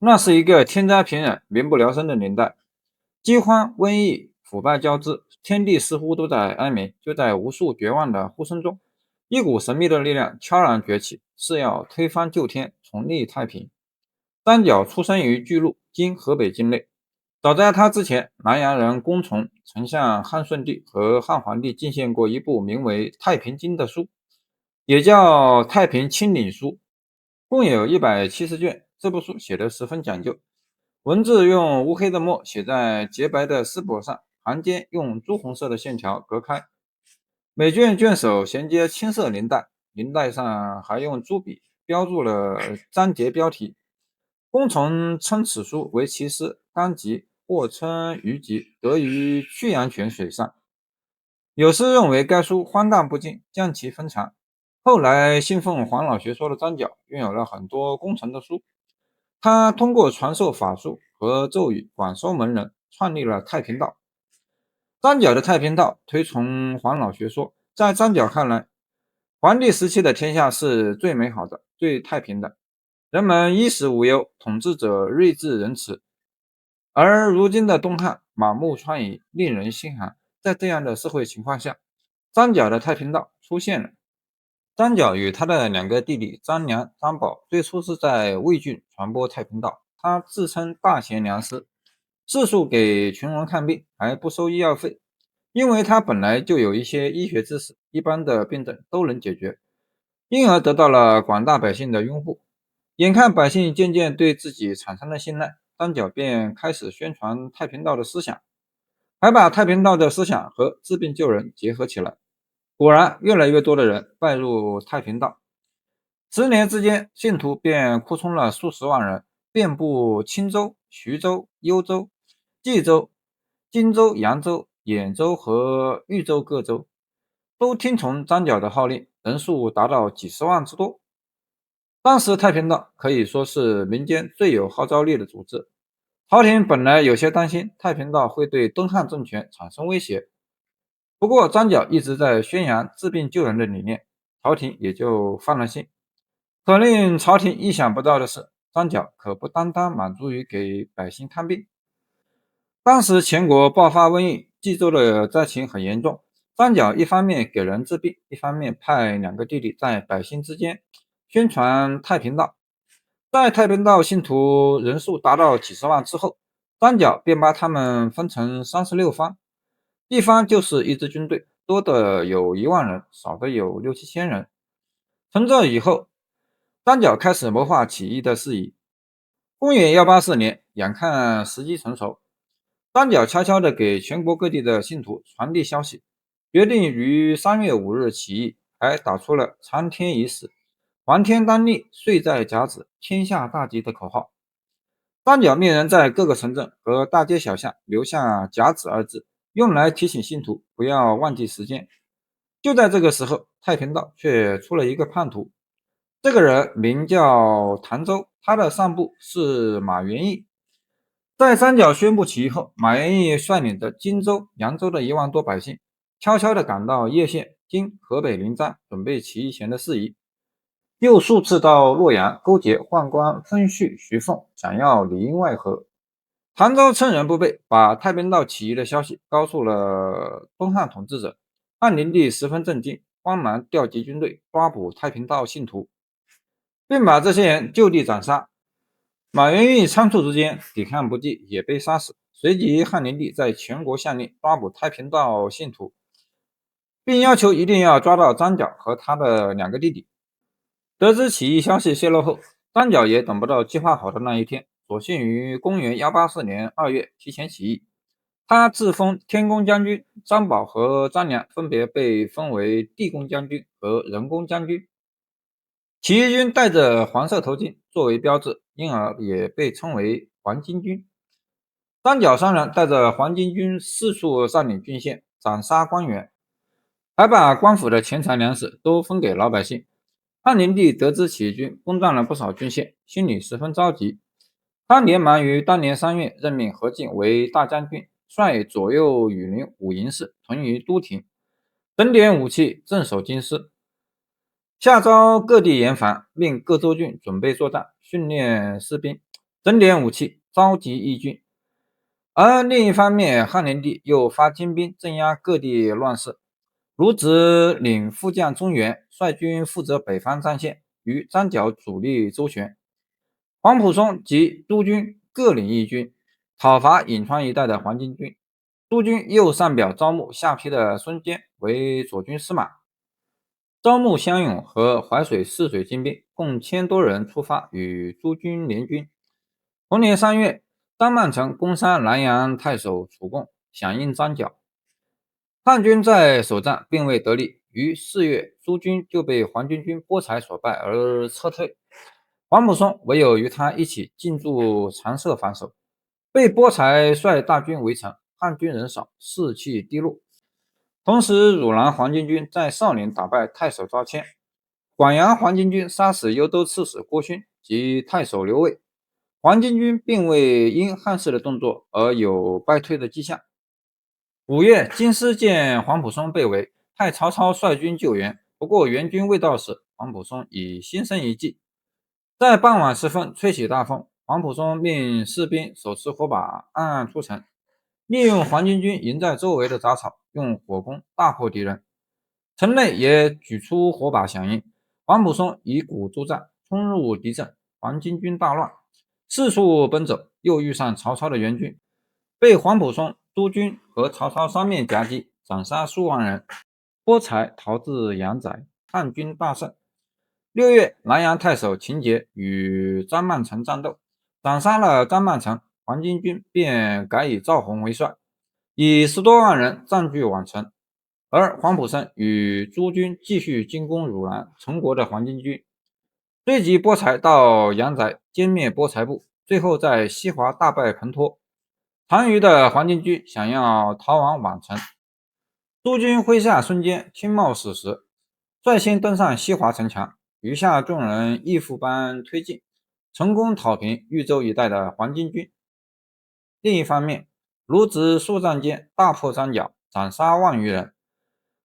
那是一个天灾频仍、民不聊生的年代，饥荒、瘟疫、腐败交织，天地似乎都在哀鸣。就在无数绝望的呼声中，一股神秘的力量悄然崛起，是要推翻旧天，重立太平。三角出生于巨鹿，今河北境内。早在他之前，南阳人龚从曾向汉顺帝和汉桓帝进献过一部名为《太平经》的书，也叫《太平清领书》，共有170卷。这部书写得十分讲究，文字用乌黑的墨写在洁白的丝帛上，行间用朱红色的线条隔开。每卷卷首衔接青色绫带，绫带上还用朱笔标注了章节标题。公从称此书为其诗纲集，或称虞集，得于曲阳泉水上。有诗认为该书荒诞不经，将其分长。后来信奉黄老学说的张角拥有了很多工程的书，他通过传授法术和咒语广收门人，创立了太平道。张角的太平道推崇黄老学说，在张角看来，皇帝时期的天下是最美好的、最太平的，人们衣食无忧，统治者睿智仁慈。而如今的东汉满目疮痍，令人心寒。在这样的社会情况下，张角的太平道出现了。张角与他的两个弟弟张良、张宝最初是在魏郡传播太平道。他自称大贤良师，四处给穷人看病，还不收医药费，因为他本来就有一些医学知识，一般的病症都能解决，因而得到了广大百姓的拥护。眼看百姓渐渐对自己产生了信赖，张角便开始宣传太平道的思想，还把太平道的思想和治病救人结合起来。果然，越来越多的人拜入太平道。10年之间，信徒便扩充了数十万人，遍布青州、徐州、幽州、冀州、荆州、扬州、兖州和豫州各州，都听从张角的号令，人数达到几十万之多。当时太平道可以说是民间最有号召力的组织。朝廷本来有些担心太平道会对东汉政权产生威胁，不过张角一直在宣扬治病救人的理念，朝廷也就放了心。可令朝廷意想不到的是，张角可不单单满足于给百姓看病。当时全国爆发瘟疫，冀州的灾情很严重。张角一方面给人治病，一方面派两个弟弟在百姓之间宣传太平道。在太平道信徒人数达到几十万之后，张角便把他们分成36方，一方就是一支军队，多的有1万人，少的有6、7千人。从这以后，张角开始谋划起义的事宜。公元184年，眼看时机成熟，张角悄悄地给全国各地的信徒传递消息，决定于3月5日起义，还打出了长天已死，黄天当立，岁在甲子，天下大吉的口号。张角命人在各个城镇和大街小巷留下甲子二字，用来提醒信徒不要忘记时间。就在这个时候，太平道却出了一个叛徒，这个人名叫唐周，他的上部是马元义。在张角宣布起义后，马元义率领着荆州、扬州的1万多百姓，悄悄地赶到叶县（今河北临漳），准备起义前的事宜。又数次到洛阳勾结宦官分序、徐凤，想要里应外合。唐周趁人不备，把太平道起义的消息告诉了东汉统治者。汉灵帝十分震惊，慌忙调集军队抓捕太平道信徒，并把这些人就地斩杀。马元义仓促之间抵抗不济，也被杀死。随即，汉灵帝在全国下令抓捕太平道信徒，并要求一定要抓到张角和他的两个弟弟。得知起义消息泄露后，张角也等不到计划好的那一天，索性于公元184年2月提前起义。他自封天公将军，张宝和张良分别被封为地公将军和人公将军。起义军戴着黄色头巾作为标志，因而也被称为黄巾军。张角三人带着黄巾军四处占领郡县，斩杀官员，还把官府的钱财粮食都分给老百姓。汉灵帝得知起义军攻占了不少郡县，心里十分着急。他连忙于当年3月任命何进为大将军，率左右羽林5营士屯于都亭，整点武器，镇守京师。下诏各地严防，命各州郡准备作战，训练士兵。整点武器，召集义军。而另一方面，汉灵帝又发精兵镇压各地乱事。卢植领副将中原，率军负责北方战线，与张角主力周旋。黄埔松及督军各领义军，讨伐颍川一带的黄巾军。督军又上表招募下邳的孙坚为左军司马。招募乡勇和淮水泗水精兵共1000多人出发，与诸军联军。同年3月，张曼成攻杀南阳太守楚贡，响应张角。汉军在首战并未得利，于4月，诸军就被黄巾军波才所败而撤退。黄埔松唯有与他一起进驻长社防守，被波才率大军围城，汉军人少，士气低落。同时，汝南黄巾军在少陵打败太守赵谦，广阳黄巾军杀死幽州刺史郭勋及太守刘卫。黄巾军并未因汉室的动作而有败退的迹象。5月，京师见黄埔松被围，派曹操率军救援，不过援军未到时，黄埔松已心生一计。在傍晚时分，吹起大风，黄埔松命士兵手持火把暗暗出城，利用黄巾军营在周围的杂草，用火攻大破敌人。城内也举出火把响应，黄埔松以鼓助战，冲入敌阵，黄巾军大乱，四处奔走，又遇上曹操的援军，被黄埔松、督军和曹操三面夹击，斩杀数万人。波才逃至阳翟，汉军大胜。6月，南阳太守秦节与张曼成战斗，斩杀了张曼成，黄巾军便改以赵弘为帅，以10多万人占据宛城。而黄埔生与诸军继续进攻汝南、陈国的黄巾军，追击波才到阳翟，歼灭波才部，最后在西华大败彭脱。残余的黄巾军想要逃往宛城，诸军麾下孙坚亲冒死时，率先登上西华城墙，余下众人义父般推进，成功讨平豫州一带的黄巾军。另一方面，卢植数战间大破张角，斩杀万余人。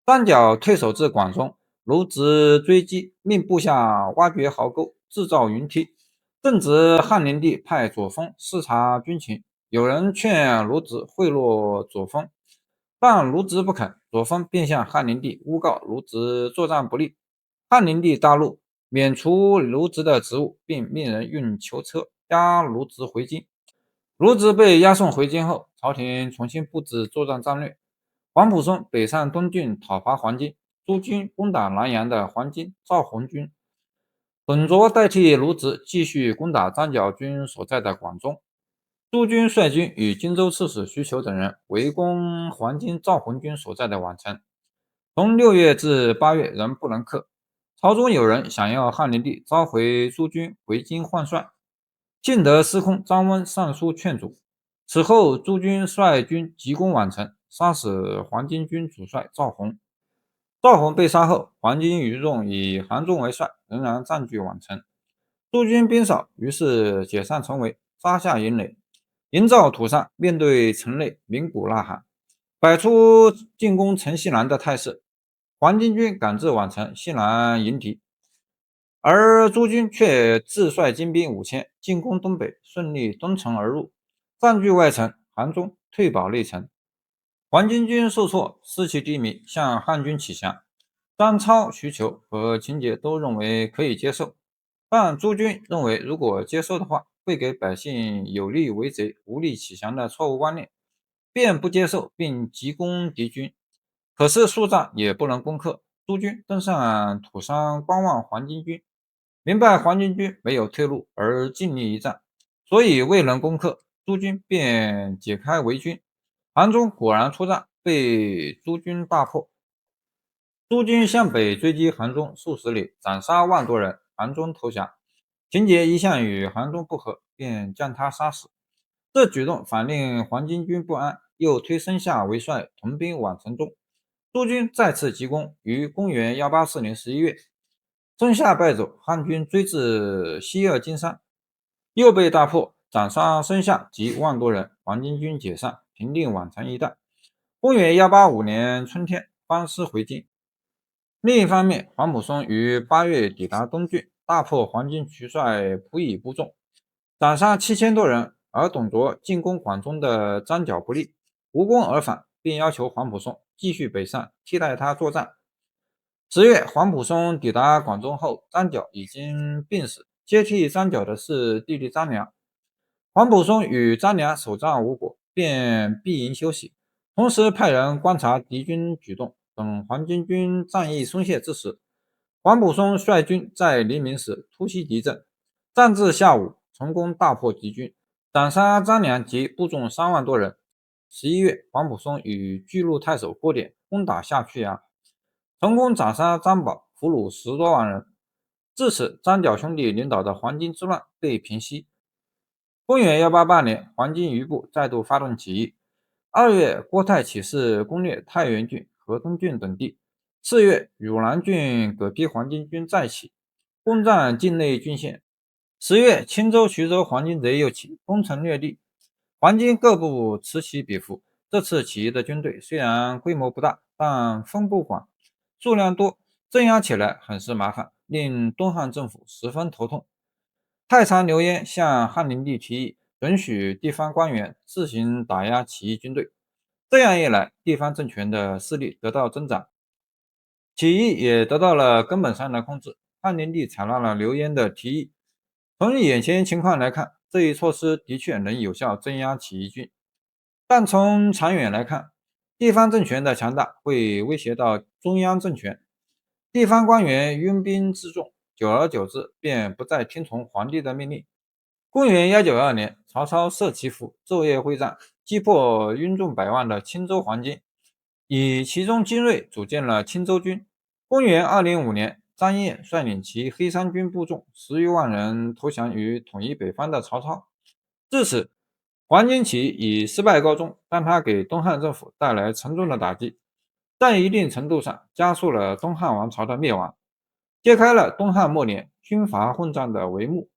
张角退守至广中，卢植追击，命部下挖掘壕沟，制造云梯。正值汉灵帝派左峰视察军情，有人劝卢植贿赂左峰，但卢植不肯，左峰便向汉灵帝诬告卢植作战不利。汉灵帝大怒，免除卢植的职务，并命人运囚车押卢植回京。卢植被押送回京后，朝廷重新布置作战战略。黄埔松北上东郡讨伐黄巾，诸军攻打南阳的黄巾赵弘军。董卓代替卢植继续攻打张角军所在的广中。诸军率军与荆州刺史徐求等人围攻黄巾赵弘军所在的宛城，从6月至8月仍不能克。朝中有人想要汉灵帝召回诸军回京换帅，幸得司空张温上书劝阻。此后，诸军率军急攻宛城，杀死黄巾军主帅赵弘。赵弘被杀后，黄巾余众以韩忠为帅，仍然占据宛城。诸军兵少，于是解散城围，扎下营垒。营造土上，面对城内鸣鼓呐喊，摆出进攻城西南的态势。黄巾军赶至宛城西南迎敌，而诸军却自率精兵5000进攻东北，顺利东城而入，占据外城，韩忠退保内城。黄巾军受挫，士气低迷，向汉军起降。张超、徐求和秦节都认为可以接受，但诸军认为如果接受的话，会给百姓有力为贼、无力起降的错误观念，便不接受并急攻敌军。可是数战也不能攻克，诸军登上土山观望黄巾军，明白黄巾军没有退路而尽力一战，所以未能攻克，诸军便解开围军。韩忠果然出战，被诸军大破。诸军向北追击韩忠数十里，斩杀万多人，韩忠投降。秦节一向与韩忠不和，便将他杀死。这举动反令黄巾军不安，又推申夏为帅，屯兵宛城中。诸军再次急攻，于公元184年11月，申夏败走，汉军追至西二金山，又被大破，斩杀申夏及万多人，黄巾军解散，平定宛城一带。公元185年春天，班师回京。另一方面，黄埔松于8月抵达东郡，大破黄巾渠帅仆以部众，斩杀7000多人，而董卓进攻广中的张角不利，无功而返，并要求黄埔松继续北上，替代他作战。10月，黄埔松抵达广州后，张角已经病死，接替张角的是弟弟张良。黄埔松与张良首战无果，便闭营休息，同时派人观察敌军举动。等黄巾军战意松懈之时，黄埔松率军在黎明时突袭敌阵，战至下午，成功大破敌军，斩杀张良及部众3万多人。11月，黄埔松与巨鹿太守郭典攻打下曲阳，成功斩杀张宝，俘虏10多万人。至此，张角兄弟领导的黄巾之乱被平息。公元188年，黄巾余部再度发动起义。2月，郭泰起事攻略太原郡、河东郡等地。4月，汝南郡各批黄巾军再起，攻占境内郡县。10月，青州、徐州黄巾贼又起，攻城略地，黄巾各部此起彼伏。这次起义的军队虽然规模不大，但分布广，数量多，镇压起来很是麻烦，令东汉政府十分头痛。太常刘焉向汉灵帝提议，准许地方官员自行打压起义军队。这样一来，地方政权的势力得到增长，起义也得到了根本上的控制。汉灵帝采纳了刘焉的提议。从眼前情况来看，这一措施的确能有效镇压起义军，但从长远来看，地方政权的强大会威胁到中央政权，地方官员拥兵自重，久而久之便不再听从皇帝的命令。公元192年，曹操设其府，昼夜会战，击破拥众百万的青州黄巾，以其中精锐组建了青州军。公元205年，张燕率领其黑山军部众10余万人投降于统一北方的曹操。至此，黄巾起义以失败告终，但它给东汉政府带来沉重的打击，在一定程度上加速了东汉王朝的灭亡，揭开了东汉末年军阀混战的帷幕。